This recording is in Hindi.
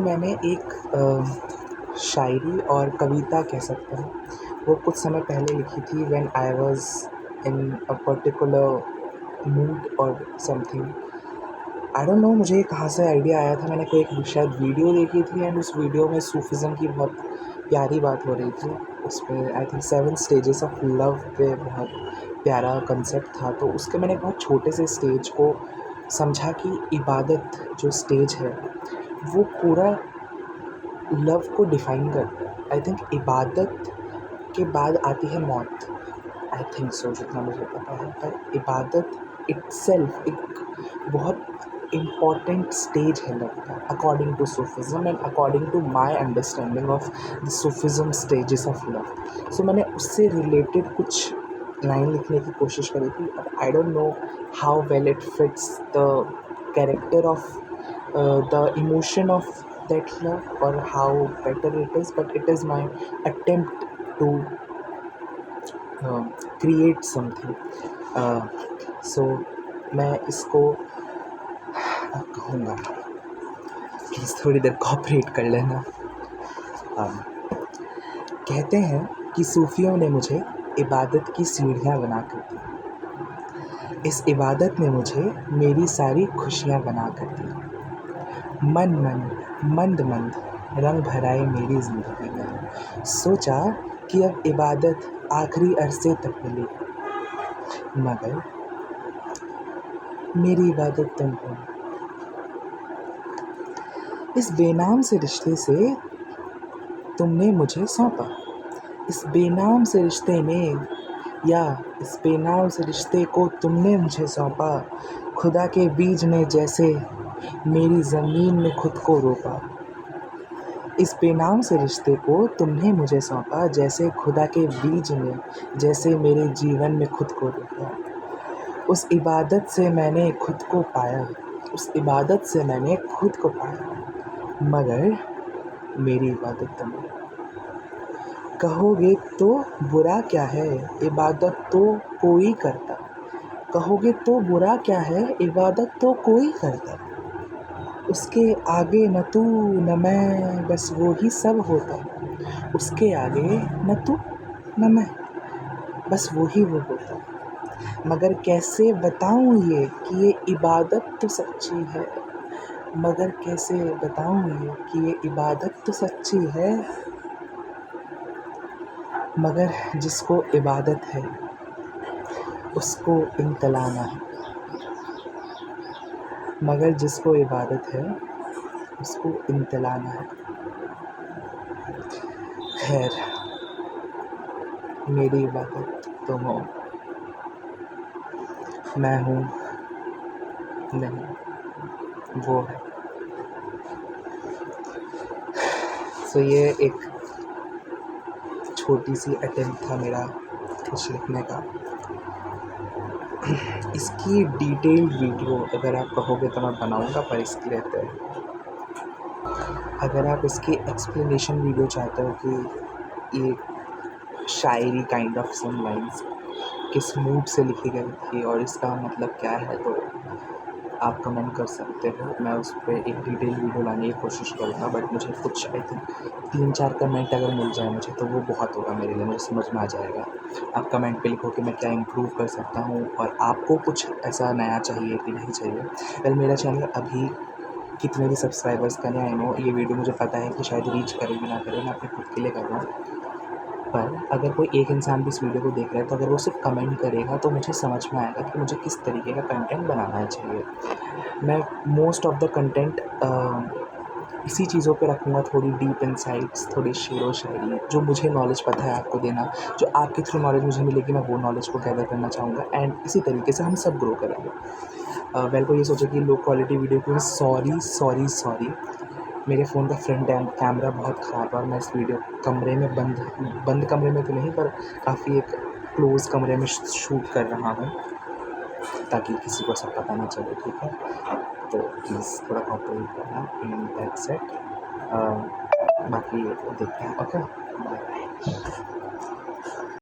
मैंने एक शायरी और कविता कह सकते हैं, वो कुछ समय पहले लिखी थी when I was in a particular mood और समथिंग। आई डोंट नो मुझे कहाँ से आइडिया आया था। मैंने कोई एक शायद वीडियो देखी थी एंड उस वीडियो में सूफ़िज़्म की बहुत प्यारी बात हो रही थी। उसमें I think 7 stages of love पे बहुत प्यारा कंसेप्ट था। तो उसके मैंने एक बहुत छोटे से स्टेज को समझा कि इबादत जो स्टेज है वो पूरा लव को डिफ़ाइन करता है। आई थिंक इबादत के बाद आती है मौत। आई थिंक सो, जितना मुझे पता है। पर इबादत इटसेल्फ एक बहुत इम्पॉर्टेंट स्टेज है लव का, according to Sufism and according to my understanding of the Sufism stages of love. So मैंने उससे रिलेटेड कुछ लाइन लिखने की कोशिश करी थी। अब I don't know how well it fits the character of the emotion of that love or how better it is, but it is my attempt to create something. uh, so मैं इसको कहूँगा, प्लीज़ थोड़ी देर कोऑपरेट कर लेना। कहते हैं कि सूफियों ने मुझे इबादत की सीढ़ियाँ बना कर दी। इस इबादत ने मुझे मेरी सारी खुशियाँ बना कर दी। मन मन मंद मंद रंग भराए मेरी ज़िंदगी में। सोचा कि अब इबादत आखिरी अरसे तक मिली, मगर मेरी इबादत तुम हो। इस बेनाम से रिश्ते से तुमने मुझे सौंपा। इस बेनाम से रिश्ते ने या इस बेनाम से रिश्ते को तुमने मुझे सौंपा। खुदा के बीज ने जैसे मेरी ज़मीन में खुद को रोपा। इस बेनाम से रिश्ते को तुमने मुझे सौंपा, जैसे खुदा के बीज ने जैसे मेरे जीवन में खुद को रोपा। उस इबादत से मैंने खुद को पाया, उस इबादत से मैंने खुद को पाया, मगर मेरी इबादत तुम हो। कहोगे तो बुरा क्या है, इबादत तो कोई करता। कहोगे तो बुरा क्या है, इबादत तो कोई करता। उसके आगे न तू न मैं, बस वो ही सब होता। उसके आगे न तू न मैं, बस वो ही वो होता। मगर कैसे बताऊँ ये कि ये इबादत तो सच्ची है। मगर कैसे बताऊँ ये कि ये इबादत तो सच्ची है। मगर जिसको इबादत है उसको इम्तिलाना है। मगर जिसको इबादत है उसको इम्तिलाना है। खैर, मेरी इबादत तुम हो, मैं हूँ नहीं, वो है। सो ये एक छोटी सी अटेम्प्ट था मेरा कुछ लिखने का। इसकी डिटेल्ड वीडियो अगर आप कहोगे तो मैं बनाऊँगा, पर इसके लिए अगर आप इसकी एक्सप्लेनेशन वीडियो चाहते हो कि ये शायरी काइंड ऑफ सम लाइन्स किस मूड से लिखी गई थी और इसका मतलब क्या है, तो आप कमेंट कर सकते हो। मैं उस पर एक डिटेल वीडियो लाने की कोशिश करूँगा, बट मुझे कुछ आई थिंक 3-4 कमेंट अगर मिल जाए मुझे तो वो बहुत होगा मेरे लिए, मुझे समझ में आ जाएगा। आप कमेंट पे लिखो कि मैं क्या इम्प्रूव कर सकता हूँ और आपको कुछ ऐसा नया चाहिए कि नहीं चाहिए। वेल, मेरा चैनल अभी कितने भी सब्सक्राइबर्स का नहीं, आई नो ये वीडियो मुझे पता है कि शायद रीच करेगी ना करे, मैं अपने खुद के लिए कर रहा हूँ। पर अगर कोई एक इंसान भी इस वीडियो को देख रहा है तो अगर वो सिर्फ कमेंट करेगा तो मुझे समझ में आएगा कि मुझे किस तरीके का कंटेंट बनाना चाहिए। मैं मोस्ट ऑफ द कंटेंट इसी चीज़ों पे रखूँगा, थोड़ी डीप इनसाइट्स, थोड़ी शेर व शायरी, जो मुझे नॉलेज पता है आपको देना, जो आपके थ्रू नॉलेज मुझे मिलेगी मैं वो नॉलेज को गैदर करना चाहूँगा एंड इसी तरीके से हम सब ग्रो करेंगे। वेल, कोई ये सोचे कि लो क्वालिटी वीडियो क्यों, सॉरी मेरे फ़ोन का फ्रंट एंड कैमरा बहुत ख़राब है और मैं इस वीडियो कमरे में बंद कमरे में तो नहीं, पर काफ़ी एक क्लोज़ कमरे में शूट कर रहा हूँ ताकि किसी को सब पता ना चले, ठीक है? तो प्लीज़ थोड़ा कोऑपरेट करना एंड दैट्स इट। बाकी देखते हैं, ओके, बाय।